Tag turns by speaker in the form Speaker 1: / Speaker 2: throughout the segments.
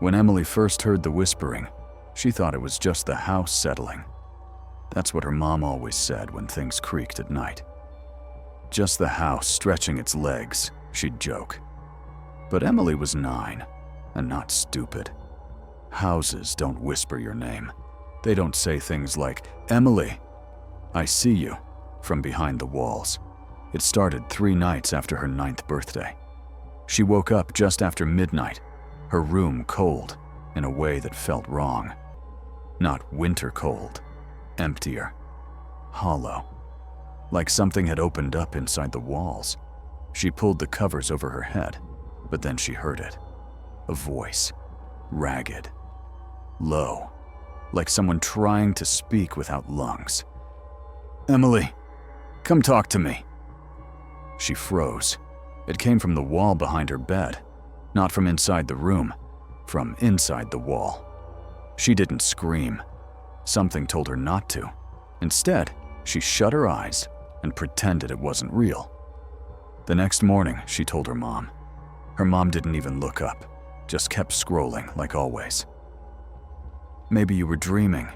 Speaker 1: When Emily first heard the whispering, she thought it was just the house settling. That's what her mom always said when things creaked at night. Just the house stretching its legs, she'd joke. But Emily was 9, and not stupid. Houses don't whisper your name. They don't say things like, "Emily, I see you," from behind the walls. It started 3 nights after her 9th birthday. She woke up just after midnight, her room cold in a way that felt wrong. Not winter cold, emptier, hollow, like something had opened up inside the walls. She pulled the covers over her head, but then she heard it. A voice, ragged, low, like someone trying to speak without lungs. "Emily, come talk to me." She froze. It came from the wall behind her bed, not from inside the room, from inside the wall. She didn't scream. Something told her not to. Instead, she shut her eyes and pretended it wasn't real. The next morning, she told her mom. Her mom didn't even look up, just kept scrolling like always. "Maybe you were dreaming.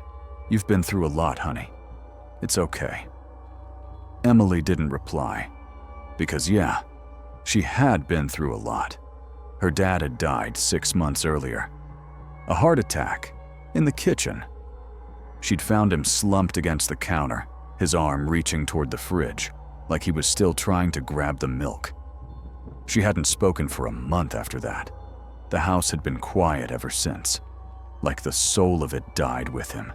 Speaker 1: You've been through a lot, honey. It's okay." Emily didn't reply, because yeah, she had been through a lot. Her dad had died 6 months earlier. A heart attack, in the kitchen. She'd found him slumped against the counter, his arm reaching toward the fridge, like he was still trying to grab the milk. She hadn't spoken for a month after that. The house had been quiet ever since, like the soul of it died with him.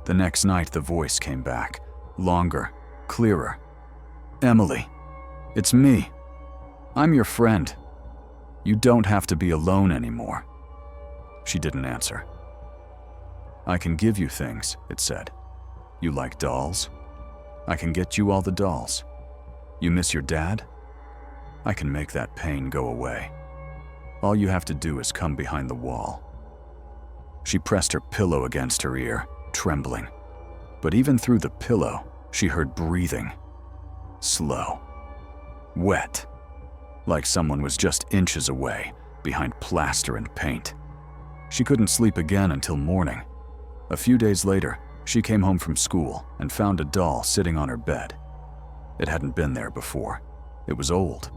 Speaker 1: The next night, the voice came back, longer, clearer. "Emily, it's me. I'm your friend. You don't have to be alone anymore." She didn't answer. "I can give you things," it said. "You like dolls? I can get you all the dolls. You miss your dad? I can make that pain go away. All you have to do is come behind the wall." She pressed her pillow against her ear, trembling. But even through the pillow, she heard breathing. Slow. Wet. Like someone was just inches away, behind plaster and paint. She couldn't sleep again until morning. A few days later, she came home from school and found a doll sitting on her bed. It hadn't been there before. It was old.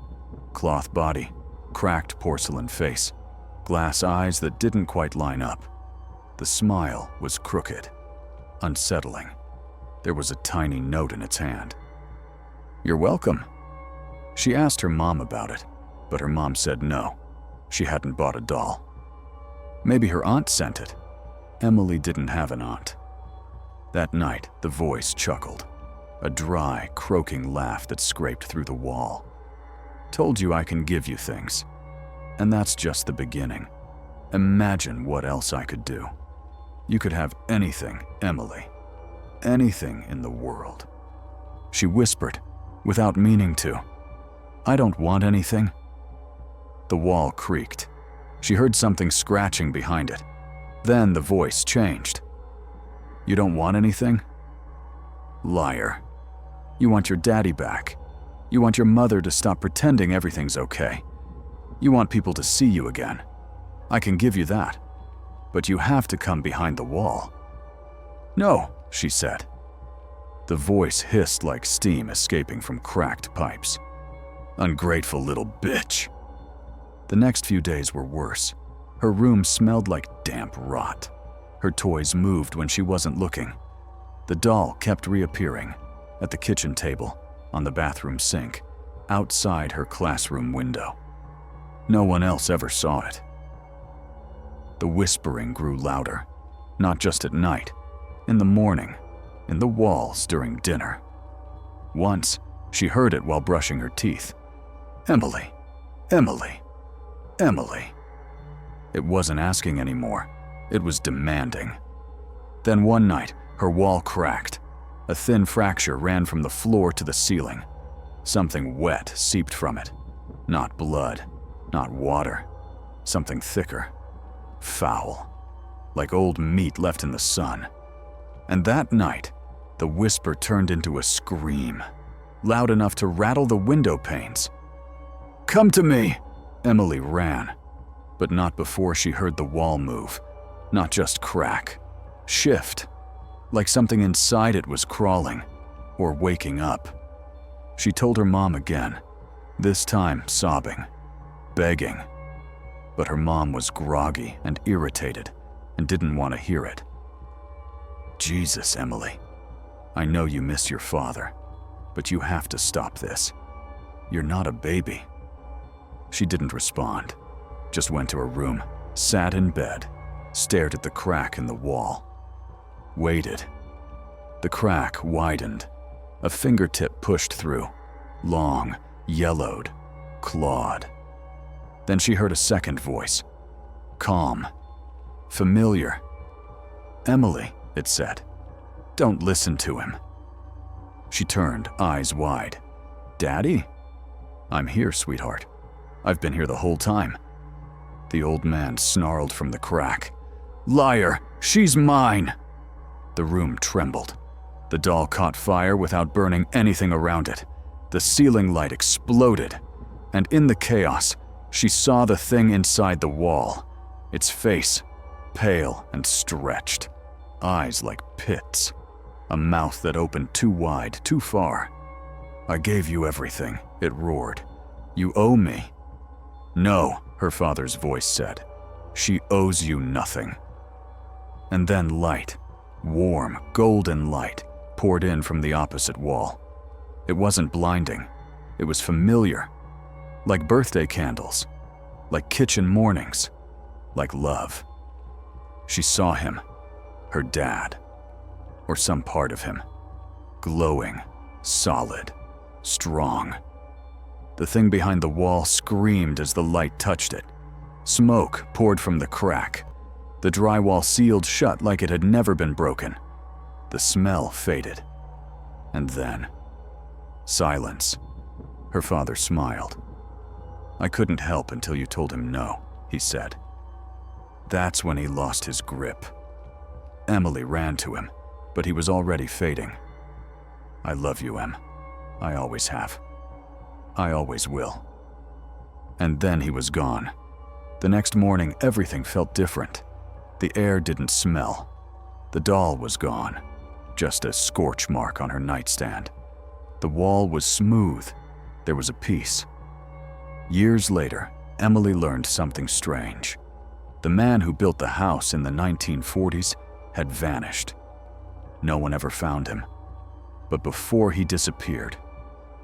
Speaker 1: Cloth body, cracked porcelain face, glass eyes that didn't quite line up. The smile was crooked, unsettling. There was a tiny note in its hand. "You're welcome." She asked her mom about it, but her mom said no. She hadn't bought a doll. Maybe her aunt sent it. Emily didn't have an aunt. That night, the voice chuckled, a dry, croaking laugh that scraped through the wall. "Told you I can give you things. And that's just the beginning. Imagine what else I could do. You could have anything, Emily. Anything in the world." She whispered, without meaning to. "I don't want anything." The wall creaked. She heard something scratching behind it. Then the voice changed. "You don't want anything? Liar. You want your daddy back. You want your mother to stop pretending everything's okay. You want people to see you again. I can give you that. But you have to come behind the wall." "No," she said. The voice hissed like steam escaping from cracked pipes. "Ungrateful little bitch." The next few days were worse. Her room smelled like damp rot. Her toys moved when she wasn't looking. The doll kept reappearing, at the kitchen table, on the bathroom sink, outside her classroom window. No one else ever saw it. The whispering grew louder, not just at night, in the morning, in the walls during dinner. Once, she heard it while brushing her teeth. "Emily, Emily, Emily." It wasn't asking anymore. It was demanding. Then one night, her wall cracked. A thin fracture ran from the floor to the ceiling. Something wet seeped from it. Not blood, not water. Something thicker. Foul. Like old meat left in the sun. And that night, the whisper turned into a scream, loud enough to rattle the window panes. "Come to me!" Emily ran. but not before she heard the wall move. Not just crack, shift, like something inside it was crawling or waking up. She told her mom again, this time sobbing, begging. But her mom was groggy and irritated and didn't want to hear it. Jesus, Emily, I know you miss your father, but you have to stop this. You're not a baby. She didn't respond, just went to her room, sat in bed, stared at the crack in the wall, waited. The crack widened. A fingertip pushed through, long, yellowed, clawed. Then she heard a second voice, calm, familiar. Emily, it said, don't listen to him. She turned, eyes wide. Daddy? I'm here, sweetheart. I've been here the whole time. The old man snarled from the crack. Liar! She's mine! The room trembled. The doll caught fire without burning anything around it. The ceiling light exploded, and in the chaos, she saw the thing inside the wall. Its face, pale and stretched, eyes like pits, a mouth that opened too wide, too far. I gave you everything, it roared. You owe me. No, her father's voice said. She owes you nothing. And then light, warm, golden light, poured in from the opposite wall. It wasn't blinding. It was familiar. Like birthday candles. Like kitchen mornings. Like love. She saw him. Her dad. Or some part of him. Glowing. Solid. Strong. The thing behind the wall screamed as the light touched it. Smoke poured from the crack. The drywall sealed shut like it had never been broken. The smell faded. And then, silence. Her father smiled. I couldn't help until you told him no, he said. That's when he lost his grip. Emily ran to him, but he was already fading. I love you, Em. I always have. I always will. And then he was gone. The next morning, everything felt different. The air didn't smell. The doll was gone. Just a scorch mark on her nightstand. The wall was smooth. There was a peace. Years later, Emily learned something strange. The man who built the house in the 1940s had vanished. No one ever found him. But before he disappeared,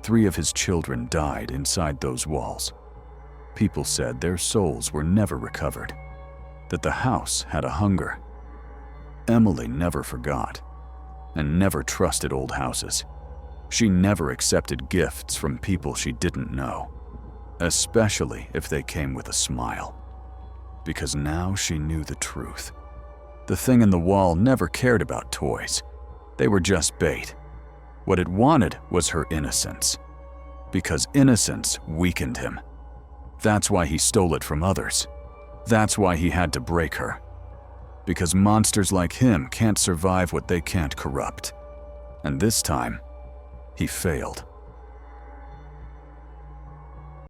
Speaker 1: 3 of his children died inside those walls. People said their souls were never recovered, that the house had a hunger. Emily never forgot. And never trusted old houses. She never accepted gifts from people she didn't know, especially if they came with a smile. Because now she knew the truth. The thing in the wall never cared about toys. They were just bait. What it wanted was her innocence. Because innocence weakened him. That's why he stole it from others. That's why he had to break her. Because monsters like him can't survive what they can't corrupt. And this time, he failed.